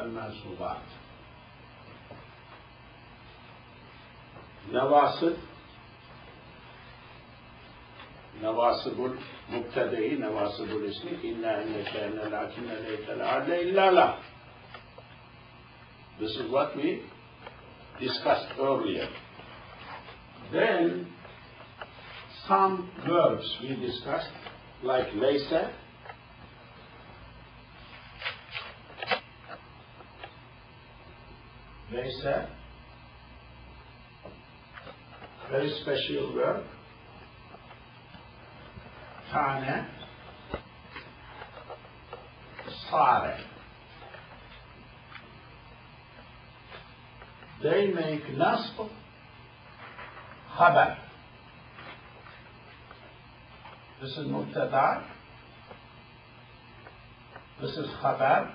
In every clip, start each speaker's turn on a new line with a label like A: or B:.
A: المنصوبات. نواصب المبتدئ، نواصب الاسم، إنا إن شأن لكن ليت العدل إلا لا. This is what we discussed earlier. Then some verbs we discussed, like laysa, very special verb. Kana, sare. They make nasb, khabar. This is mubtada. This is khabar.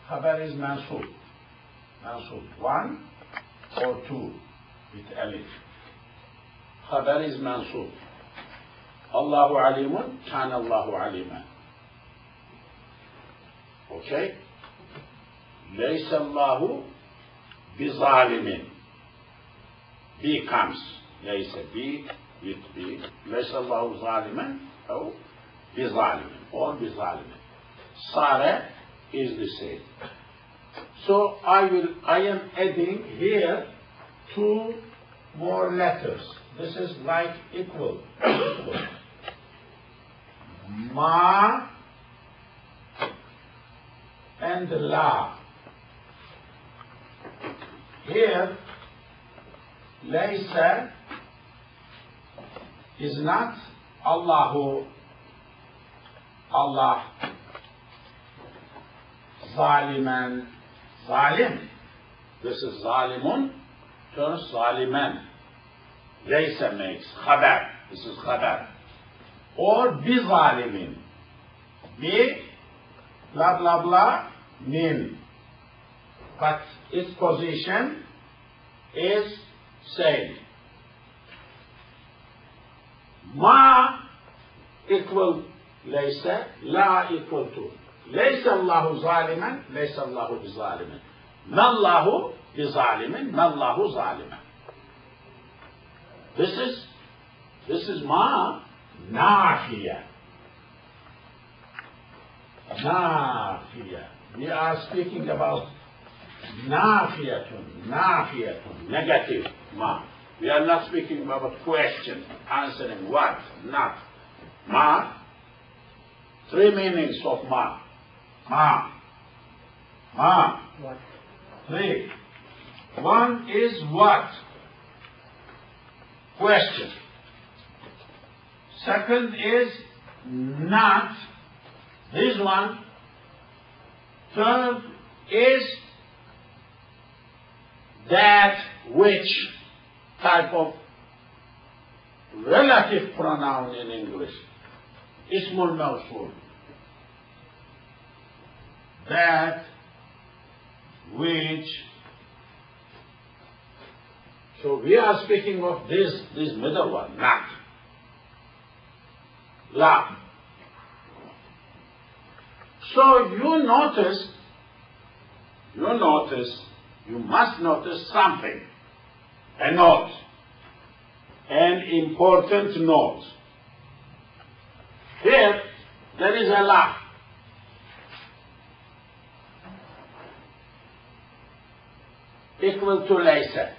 A: Khabar is mansoob. Mansoob 1 or 2 with alif. Khabar is mansoob. Allahu alimun, kana Allahu aliman. Okay? Laysa Allahu bizalimin. B comes. Laysa B with B. Laysa Allahu zaliman or bizalimin or bizalimin. Sare is the same. So I am adding here 2 more letters. This is like equal. Ma and la. Here, laysa is not Allahu, Allah, zaliman, zalim. This is zalimun, turns zaliman. Laysa makes khabar. This is khabar. Or bi zalimin. Bi, blah blah blah, min. But its position is same. Ma equal laysa, la equal to. Laysa Allahu zaliman, laysa Allahu bizaliman. Ma Allahu bizaliman, ma Allahu zaliman. This is ma nafiya. Nafiya. We are speaking about nafiyatun, negative ma. We are not speaking about question, answering what, not. Ma, 3 meanings of ma. What? 3. 1 is what? Question. Second is not. This one. Third is that which, type of relative pronoun in English. Ismul mawsul. That which. So we are speaking of this middle one, not. La. So you must notice something. A note. An important note. Here, there is a la. Equal to laysa.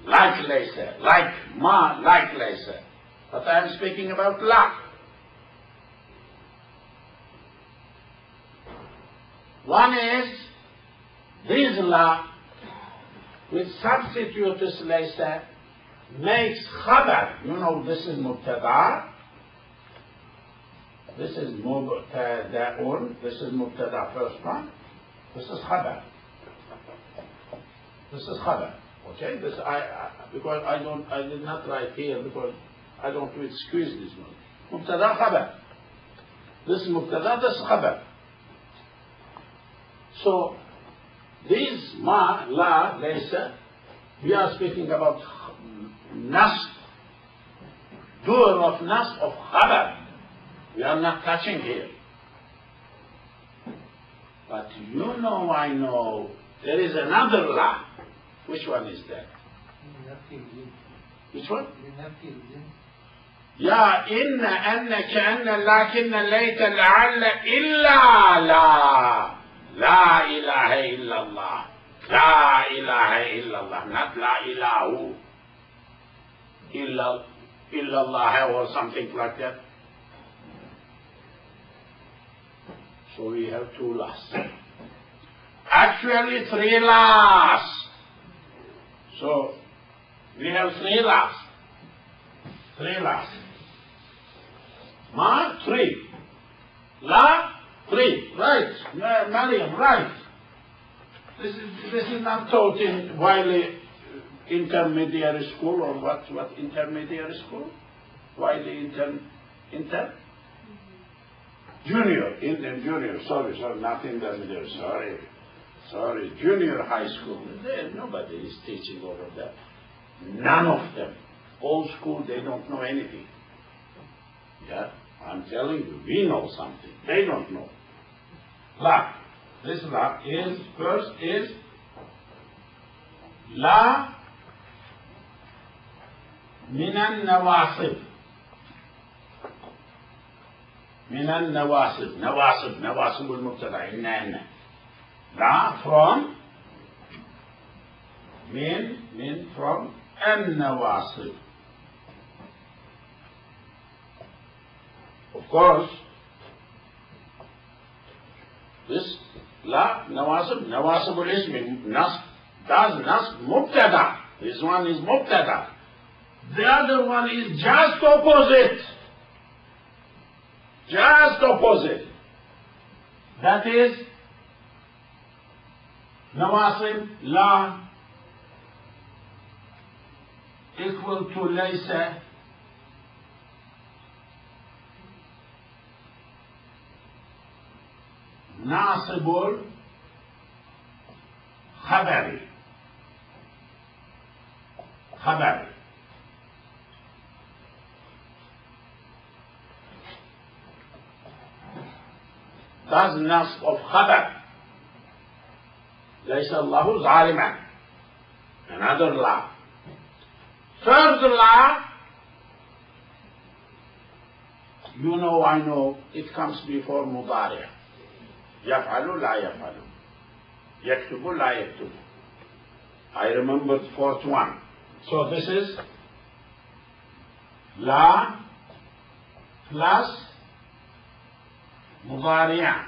A: Like laysa. Like ma, like laysa. But I am speaking about la. One is this la with substitutes laysa makes khabar. You know, this is mubtada. This is mubtada'un. This is mubtada first one. This is khabar. This is khabar. Okay? This because I did not write here because I don't want to excuse this one. Mubtada khabar. This is mubtada, this is khabar. So, these ma, la, laysa, we are speaking about nasb, doer of nasb of khabar. We are not touching here. But you know, I know, there is another law. Which one is that? Which one? يا إن أن كأن لكن ليت لعل إلا لا إله إلا الله لا إله إلا الله not لا إله إلا الله or something like that. So we have two laws. Actually 3 laws. So we have 3 laws. 3 laws. Ma 3. La 3. Right. Maryam, right. This is not taught in Wiley intermediary school or what intermediary school? Wiley inter? Junior, sorry, not intermediary, sorry, junior high school. Nobody is teaching over that. None of them. Old school, they don't know anything. Yeah, I'm telling you, we know something. They don't know. La. This la is, first is la minan nawasib. Minan nawasib. Nawasib al-mubtada. Inna. La from min from an-nawasib. Of course, this la nawasib al-ism does mubtada. This one is mubtada. The other one is just opposite. Just opposite. That is nawasib la equal to laysa nasibul khabari. Does nasb of khabar. Laysa Allahu zaliman. Another law. Third law, you know, I know, it comes before mudari'. Yaf'alu la yaf'alu. Yaktubu la yaktubu. I remembered fourth one. So this is la plus mudari'.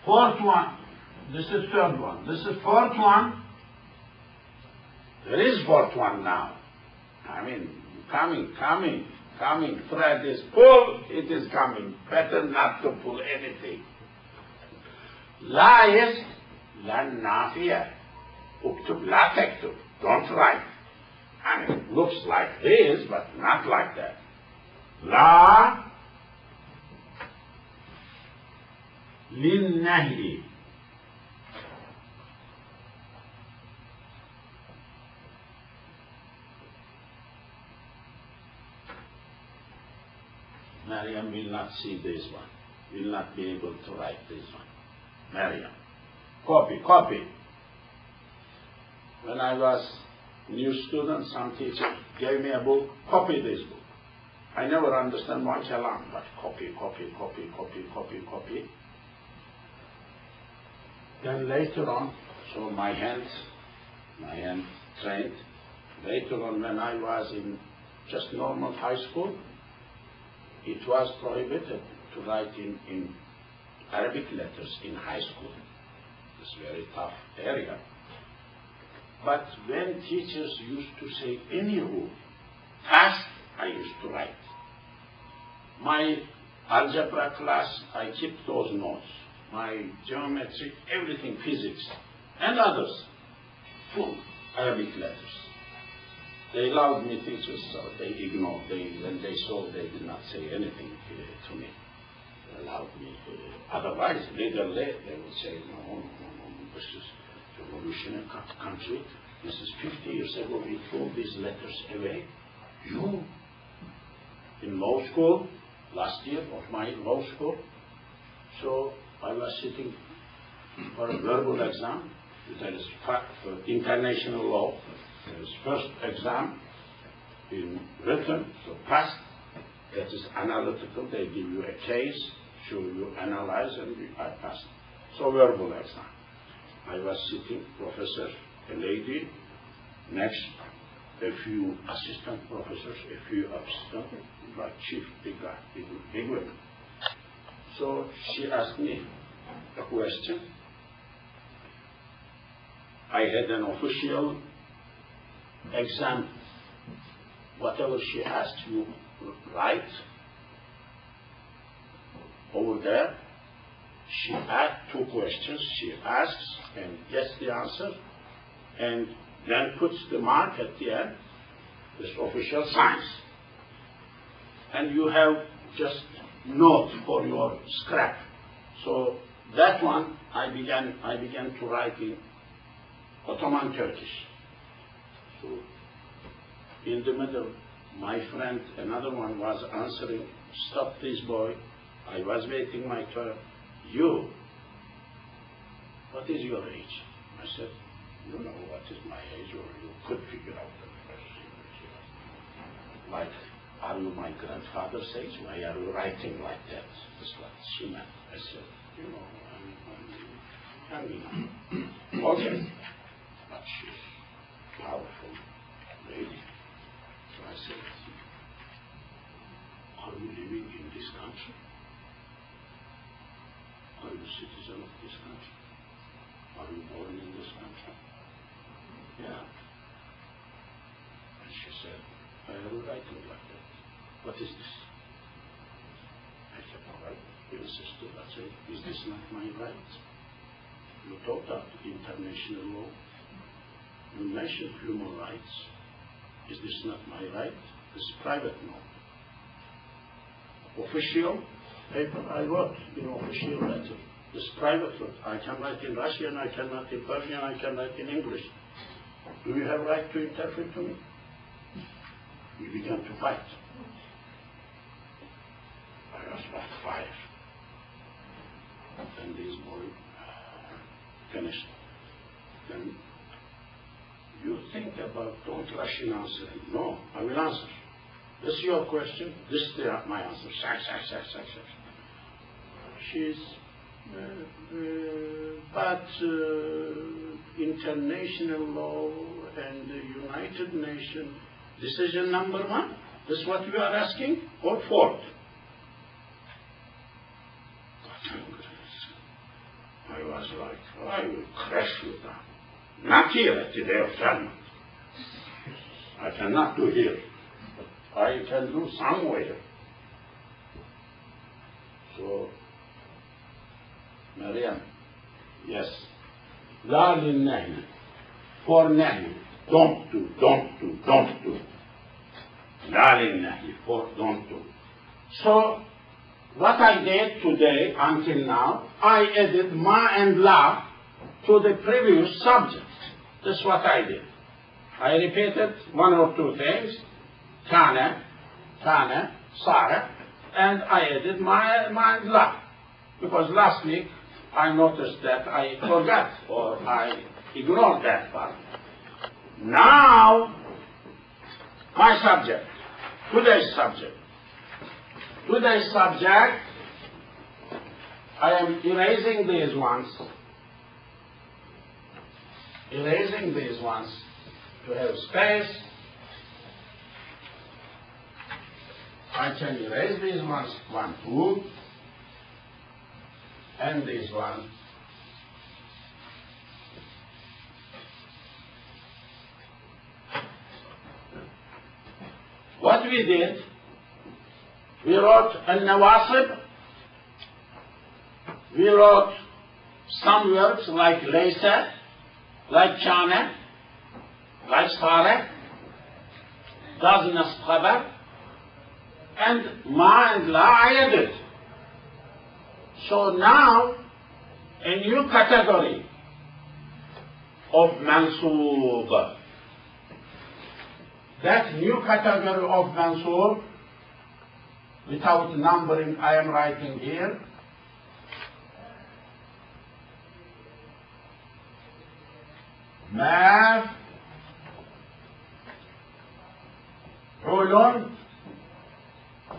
A: Fourth one. This is third one. This is fourth one. There is fourth one now. I mean, coming. Thread is pull, it is coming. Better not to pull anything. La is lan nafiya. Uktub la taktub. Don't write. I mean, it looks like this, but not like that. La lin nahi. Maryam will not see this one. Will not be able to write this one. Maryam. Copy. When I was new student, some teacher gave me a book, copy this book. I never understand one kalam, but copy. Then later on, so my hand trained. Later on, when I was in just normal high school, it was prohibited to write in Arabic letters in high school. It's a very tough area. But when teachers used to say any rule, fast, I used to write. My algebra class, I kept those notes. My geometry, everything, physics, and others, full Arabic letters. They allowed me teachers, so they ignored. When they saw, they did not say anything to me. They allowed me. Otherwise, legally, they would say, no, this is revolutionary country. This is 50 years ago, we threw these letters away. You, in law school, last year of my law school, So I was sitting for a verbal exam. There is for international law. There is first exam in written, so passed. That is analytical. They give you a case, show you analyze, and I passed. So verbal exam. I was sitting, professor, a lady, next, a few assistant professors, a few assistant, like chief, big guy, big women. So she asked me a question. I had an official exam. Whatever she asked you write over there. She asked 2 questions. She asks and gets the answer, and then puts the mark at the end. This official signs, and you have just note for your scrap. So that one I began to write in Ottoman Turkish. So in the middle, my friend, another one, was answering, "Stop this boy." I was waiting my turn. "You, what is your age?" I said, "You know what is my age, or you could figure out the question." Like, "Are you my grandfather's age? Why are you writing like that?" That's what she meant. I said, "You know, I'm young enough." Okay. But she's a powerful lady. So I said, "Are you living in this country? Are you a citizen of this country? Are you born in this country?" "Yeah." And she said, "Why are you writing like that? What is this?" I said, "All right." He insisted. I said, "Is this not my right? You talked about international law. You mentioned human rights. Is this not my right? This is private note. Official paper I wrote in official letter. This is private note. I can write in Russian, I can write in Persian, I can write in English. Do you have right to interpret to me?" We began to fight. I was about 5. And this boy finished. Then you think about, don't rush in answering. "No, I will answer. This is your question, this is my answer." She's, but international law and the United Nations decision number 1, this is what you are asking, or 4th? I was like, I will crash you down. Not here at the day of judgment. I cannot do here. I can do somewhere. So, Maryam, yes. La lil-nahi, for nahi. Don't do, don't do, don't do. La lil-nahi, for don't do. So, what I did today until now, I added ma and la to the previous subject. This is what I did. I repeated 1 or 2 things, kana, sara, and I added ma and la. Because last week I noticed that I forgot or I ignored that part. Now, my subject, today's subject. Today's subject, I am erasing these ones. Erasing these ones to have space. I can erase these ones, 1, 2, and this one. What we did, we wrote al-nawasib, we wrote some words like laysa, like kana, like sara, does nasb khabar, and ma and la I added. So now, a new category of mansoob. That new category of mansoob, without numbering, I am writing here, مفعول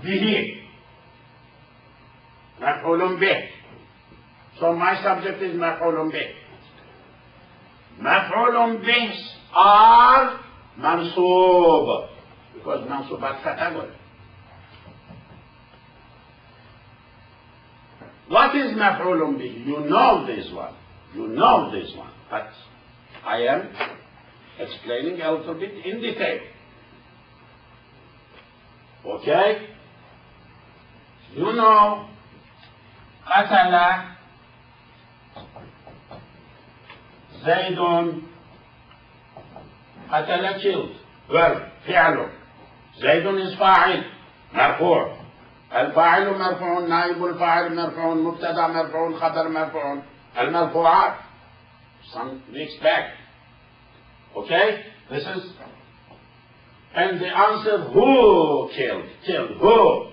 A: به. مفعول به. So my subject is مفعول به. مفعول به are منصوب because منصوبات category. What is مفعول به? You know this one. You know this one. But I am explaining a little bit in detail. Okay? You know قتل زيد قتل killed verb فعل زيد is فاعل مرفوع الفاعل مرفوع نائب الفاعل مرفوع مبتدا مرفوع خبر مرفوع المرفوعات some weeks back. Okay? This is and the answer who killed who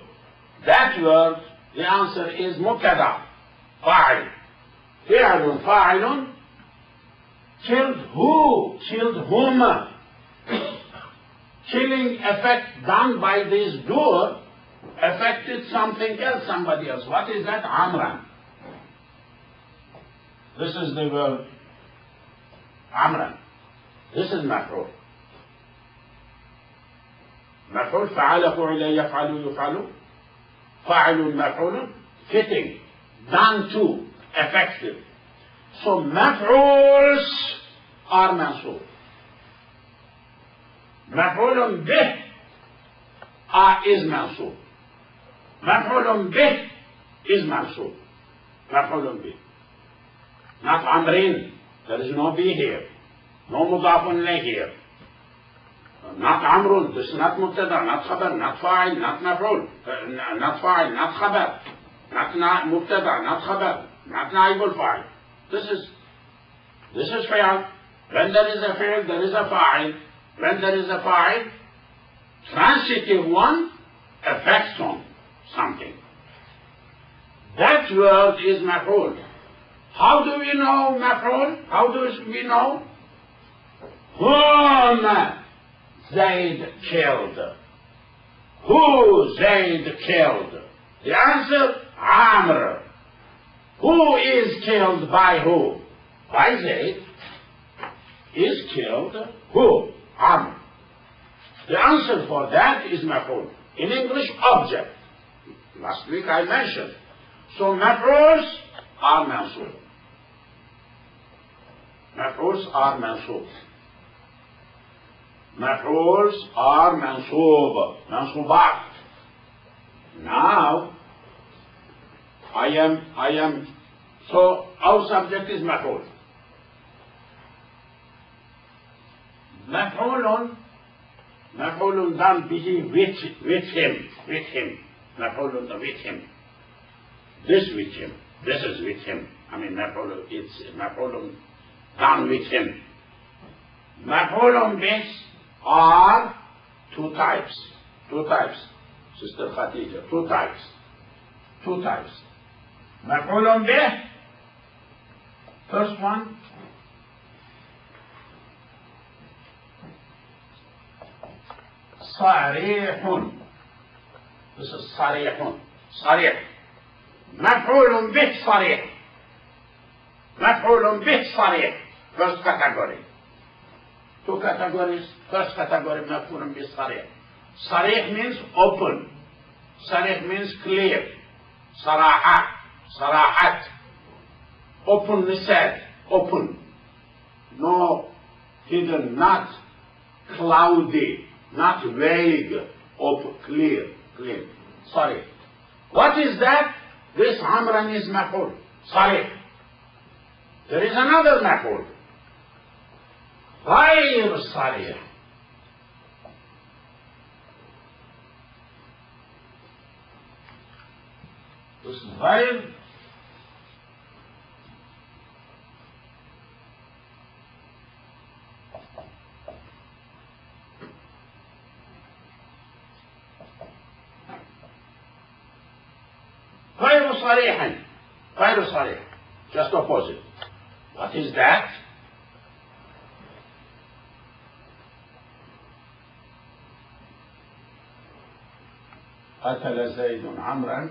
A: that word the answer is مبتدا فاعل فعل فاعل killed who killed whom killing effect done by this doer affected something else, somebody else. What is that? Amran. This is the word Amran. This is مفعول. مفعول فعل فعل يفعل يفعل فاعل مفعول fitting done to effective. So مفعوls are منصوب. مفعول به is منصوب. مفعول به is منصوب. مفعول به. Not عمرين. There is no be here. No مضاف إليه here. Not عمرون. This is not مبتدا, not خبر, not فاعل, not مفعول. Not فاعل, not خبر. Not مبتدا, not خبر. Not نائب الفاعل. This is فعل. When there is a fi'l, there is a fa'il. When there is a fa'il, transitive one affects on something. That word is maf'ul. How do we know maf'ul? How do we know? Whom Zayd killed. Who Zayd killed? The answer, Amr. Who is killed by who? By Zayd. Is killed who? Amr. The answer for that is maf'ul. In English, object. Last week I mentioned. So maf'uls are mansub. Maf'uls are mansub. Maf'uls are mansub. Mansubat. Now, I am, so our subject is maf'ul. مفعول done به with him. مفعول with him. This with him. This is with him. I mean it's مفعول done with him. مفعول به are two types. Sister Khadija, two types. مفعول به, first one, صريح. This is صريح. مفعول به صريح. مفعول به صريح. First category. Two categories. First category مفعول به صريح. صريح means open. صريح means clear. صراحة. Openly said. Open. No hidden, not cloudy. Not vague, open, clear. Sorry. What is that? This Amran is maf'ul. Sorry. There is another maf'ul. غير صريح. This غير غير صريح. Just opposite. What is that? قتل زيد عمرا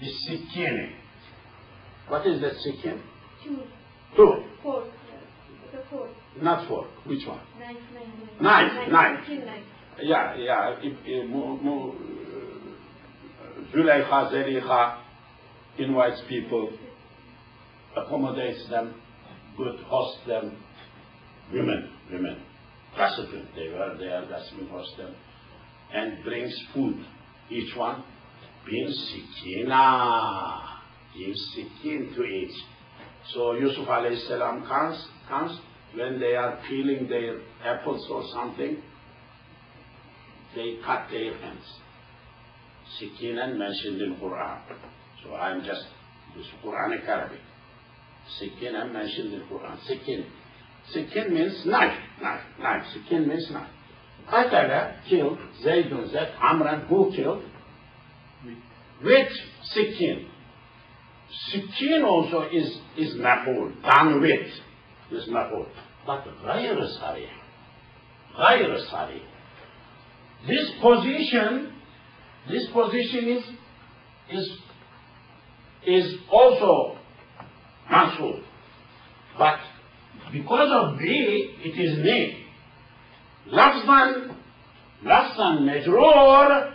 A: بالسكين. What is that سكين? Two.
B: Four. The four.
A: Not four. Which one?
B: Knife.
A: Yeah. Zulaykha, Zulaykha invites people, accommodates them, good host them, women, gossiping. They are gossiping, host them, and brings food. Each one brings sikina, gives sikin to each. So Yusuf alayhi salam comes when they are peeling their apples or something, they cut their hands. Sikinan mentioned in Quran. So I'm just this Quranic Arabic. Sikinan mentioned in Quran. Sikin means knife. Sikin means knife. Qatala killed Zaydun Zayd Amran, who killed? With sikin. Sikin also is maf'ul, done with, is maf'ul. But غير صريح. This position is also mansub. But because of B, it is me. لفظا مجرور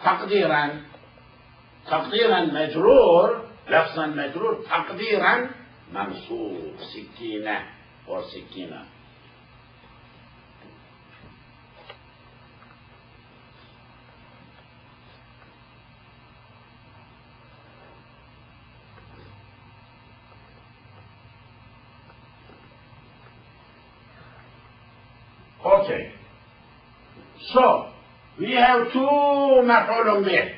A: تقديرا مجرور لفظا مجرور تقديرا منصوب سكينة or سكينة. Okay. So we have two مفعول به.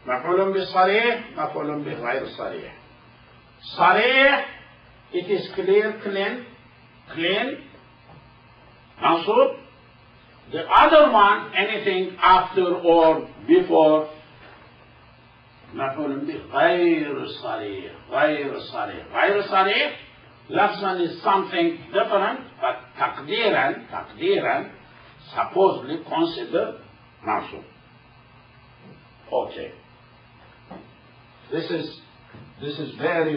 A: مفعول به صريح, مفعول به غير صريح. صريح, it is clear, clean, منصوب. The other one, anything after or before, مفعول به غير صريح. غير صريح, لفظا is something different, but تقديرا, supposedly considered منصوب. Okay. This is very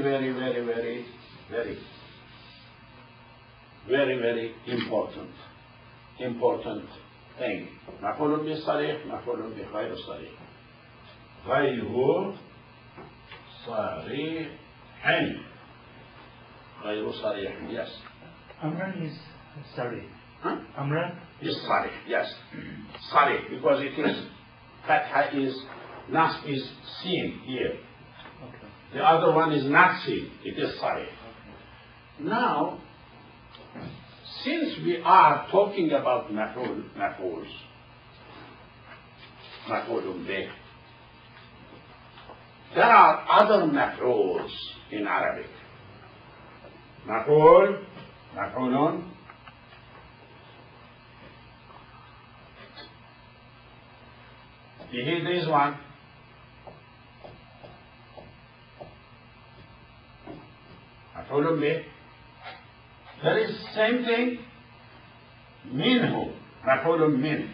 A: important thing. مفعول به صريح, مفعول به غير صريح. غير صريح, yes.
C: Amran is sorry.
A: Huh?
C: Amran
A: is صريح, yes. صريح, because it is fatha is nas is seen here.
C: Okay.
A: The other one is not seen. It is صريح. Now, since we are talking about maf'uls, maf'ulun bih, there are other maf'uls in Arabic. مفعول به, this one. مفعول به. There is same thing. منه, مفعول منه.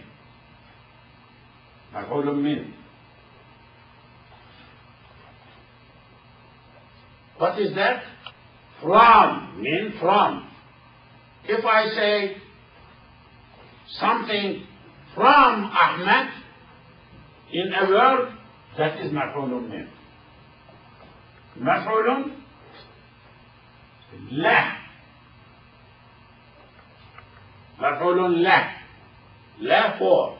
A: What is that? From. If I say something from Ahmed in a word, that is مفعول min. مفعول له. مفعول له. له for.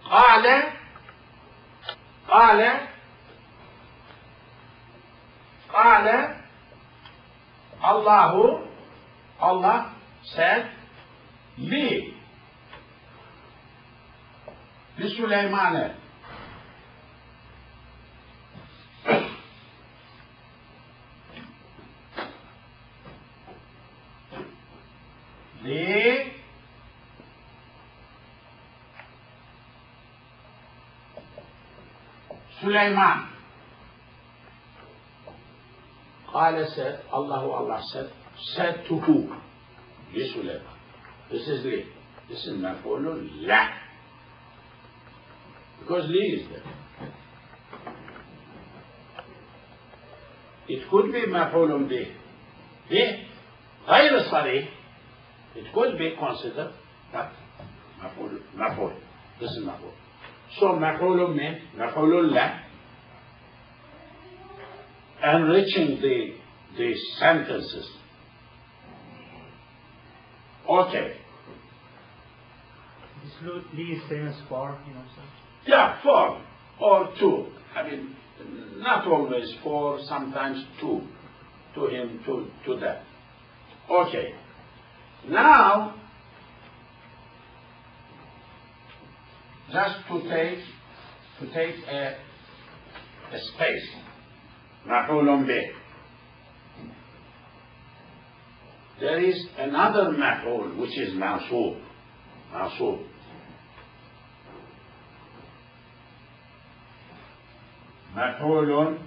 A: قال Allah said لي لسليمان Süleyman. Qala said, Allah said to who? Suleyman. This is li. This is maf'ulun la. Because li is there. It could be maf'ulun bih. Bih, غير صريح. It could be considered that maf'ul. This is maf'ul. So maf'ulun means maf'ulun la. Enriching the sentences. Okay.
C: This li is same as for, sir.
A: Yeah, for or to. I mean, not always for, sometimes to him, to that. Okay. Now, just to take a space. Maf'ulun bih. There is another maf'ul which is mansoob. Mansoob. Maf'ulun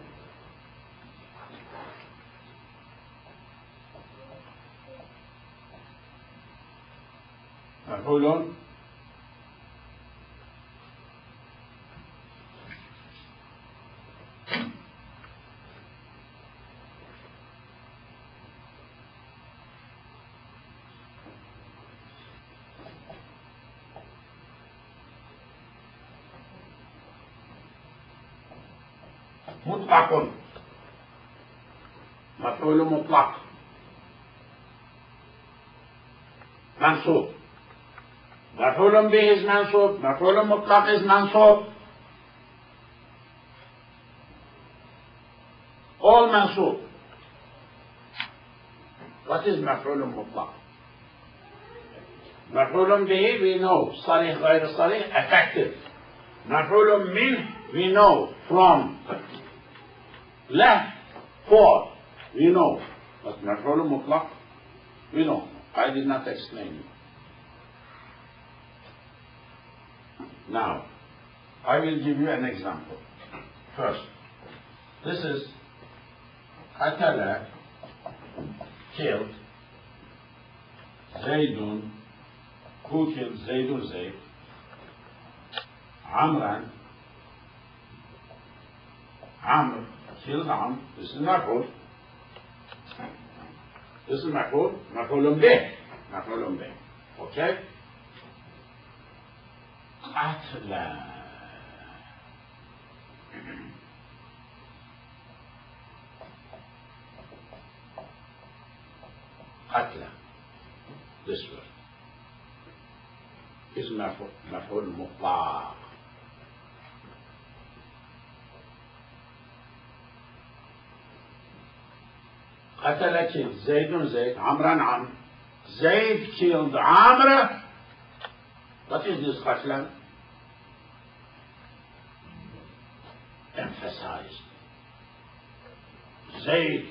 A: مطلق. مفعول مطلق منصوب. مفعول به is منصوب. مفعول مطلق is منصوب. All منصوب. What is مفعول مطلق? مفعول به we know صريح غير صريح effective. مفعول منه we know from لا for we know, but مفعول مطلق we know. I did not explain it. Now I will give you an example. First, this is قتل killed زيد. Who killed زيد? زيد. عمرا. عمرو killed Amr. This is مفعول. This is مفعول. مفعول به. مفعول به. Okay? قتل. قتل. This word is مفعول مطلق. قتل killed زيد زيد. عمرا عمرو. Zayd killed Amr. What is this قتل? Emphasized. Zayd.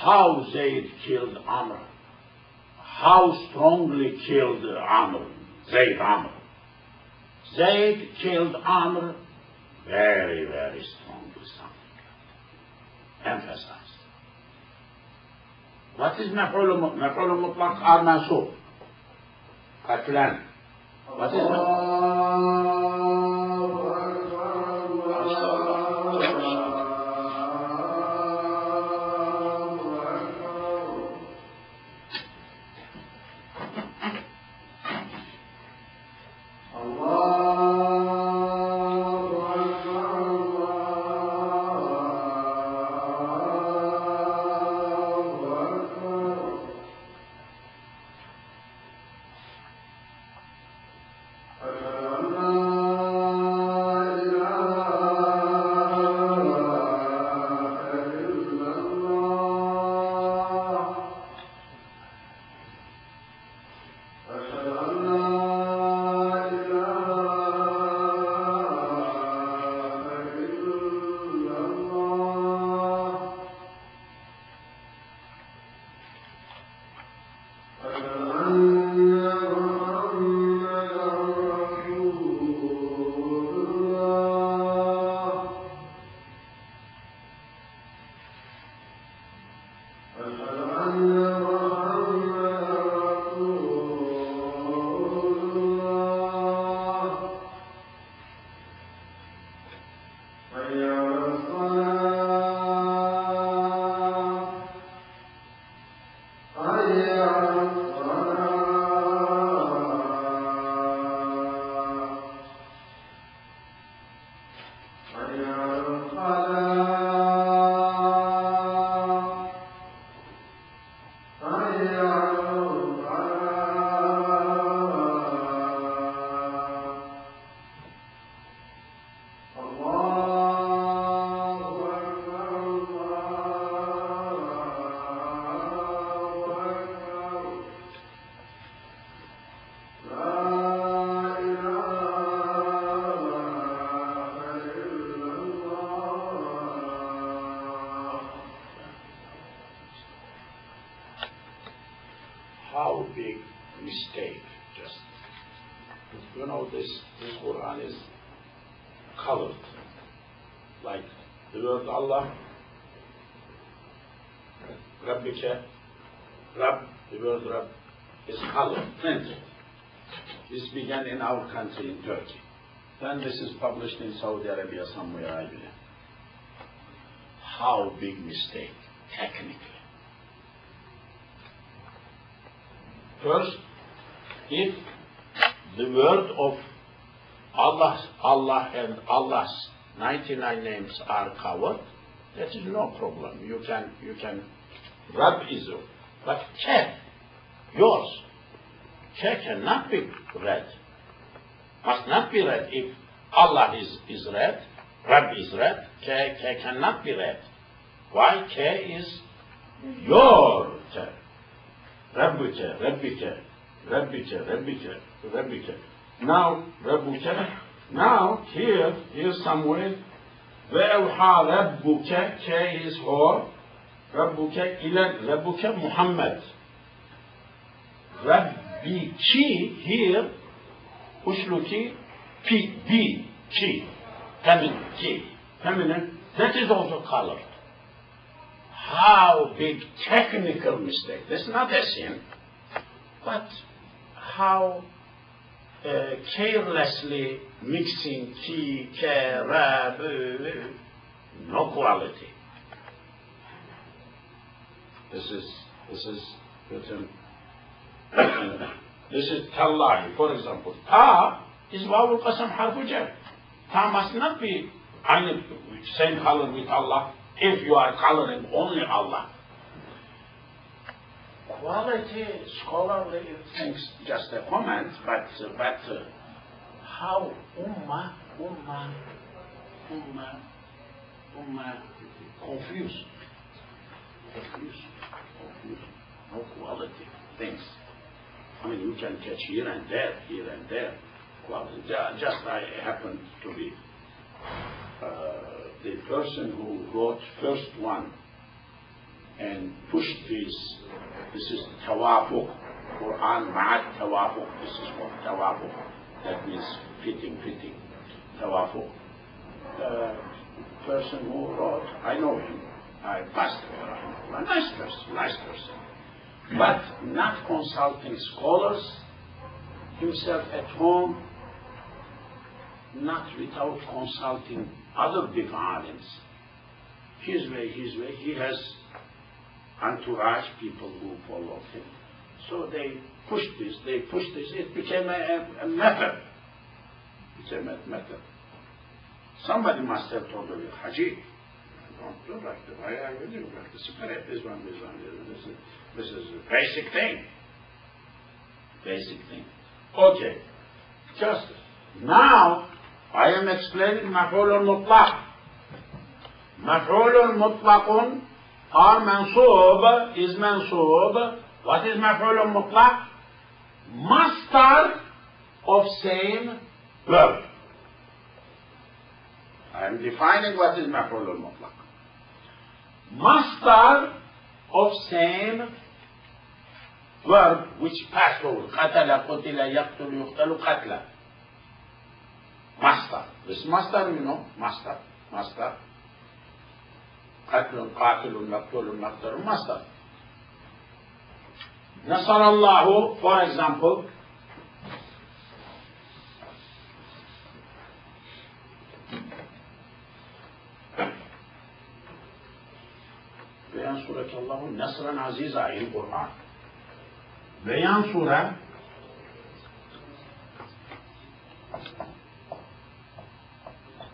A: How Zayd killed Amr. How strongly killed Amr. Zayd Amr. Zayd killed Amr very, very strongly. Emphasized. What is مفعول مطلق or منصوب? قتلان. What is How big mistake, just. You know, this Quran is colored. Like the word Allah, Rabbika, Rabb, the word Rabb is colored, printed. This began in our country, in Turkey. Then this is published in Saudi Arabia somewhere, I believe. How big mistake, technically. First, if the word of Allah and Allah's 99 names are covered, that is no problem. You can rub Israel. But K, yours, K cannot be read. Must not be read. If Allah is read, Rab is read, K cannot be read. Why? K is your K. Rabbika, Rabbika, Rabbika, Rabbika, Rabbika. Now, Rabbuka, now here somewhere, وَأَوْحَى رَبُّكَ, K is for Rabbuka, Rabbuka Muhammad. Rabbiki, here, Ushluki, B, Ki, feminine, that is also colored. How big technical mistake. That's not a sin, but how carelessly mixing ki, ke, ra, no quality. This is written. This is tallahi, for example. Ta is wawul qasam harfu jar. Ta must not be same color with Allah. If you are coloring only Allah. Quality, scholarly things, just a comment, but how ummah confused, no quality things. I mean, you can catch here and there, quality. Just I happen to be the person who wrote first one and pushed this is tawafuq, Quran ma'at tawafuq, this is what tawafuq, that means fitting, tawafuq. The person who wrote, I know him, I passed him, a nice person, but not consulting scholars, himself at home, not without consulting other big alims. His way, he has entourage, people who follow him. So they pushed this, it became a method. It's a method. Somebody must have told him, Haji, don't do like that. I really do like this. Separate this one. This is a basic thing. Okay. Just now, I am explaining maf'ulun mutlaq. Maf'ulun mutlaqun or mansoob is mansoob. What is maf'ulun mutlaq? Masdar of same verb. I am defining what is maf'ulun mutlaq. Masdar of same verb which passed over. Qatala, qutila, yaqtulu, yuqtalu, qatla. Master. This master, you know, master. Qatlun, qatilun, maqtulun, maqtalun, master. Nasarallahu, for example, yansurekallahu nasran aziza in Quran. Ve yansure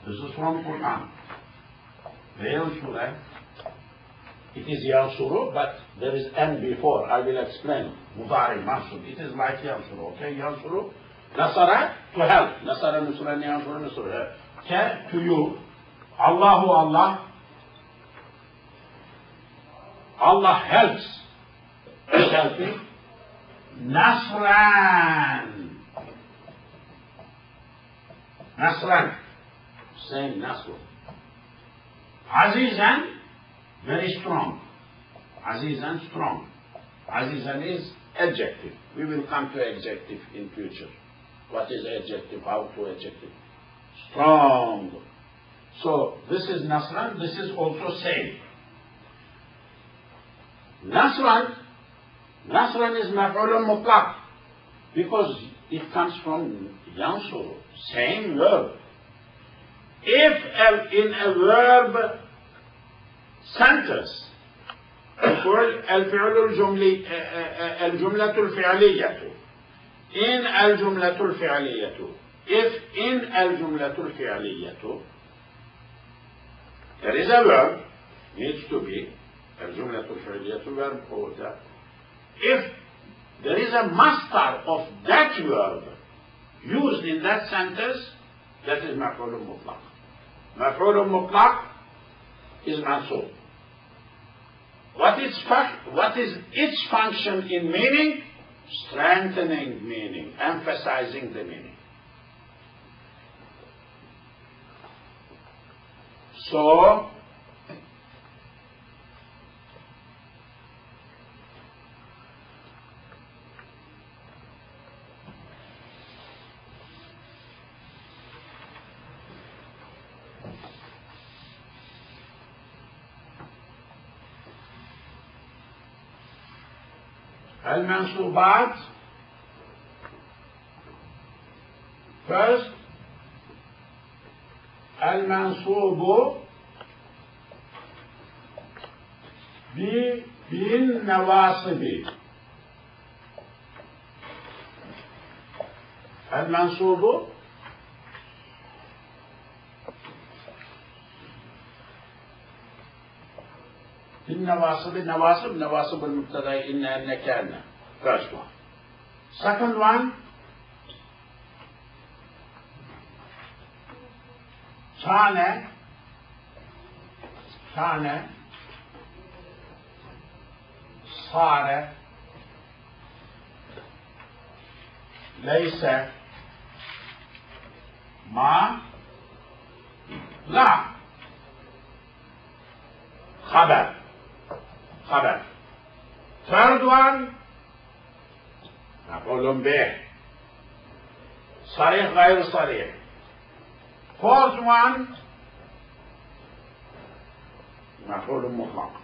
A: this is from Quran. Ve yansure it is yansuru, but there is n before. I will explain. Mudari mansur. It is like yansuru. Okay, yansuru. Nasara to help. Nasara nusra yansuru nusra. Okay, to you. Allahu Allah. Allah helps. Is helping. Nasran. Nasran. Same Nasr. Azizan. Very strong. Azizan, strong. Azizan is adjective. We will come to adjective in future. What is adjective? How to adjective? Strong. So this is Nasran. This is also same. Nasran. Nasran is maf'ulun mutlaq because it comes from yansur. Same verb. If in a verb sentence الفعل الجملي الجملة الفعلية in الجملة الفعلية if in الجملة الفعلية there is a verb needs to be الجملة الفعلية verb or that if there is a master of that verb used in that sentence that is مفعول مطلق مفعول مطلق is mansub. What is its function in meaning? Strengthening meaning, emphasizing the meaning. So, المنصوبات first المنصوب بالنواصب المنصوب بالنواصب نواصب المبتدا إن كان first one second one كان صار ليس ما لا خبر third one مفعول به صريح غير صريح fourth one مفعول مطلق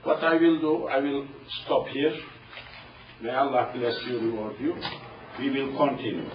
A: What I will do, I will stop here. May Allah bless you, reward you. We will continue.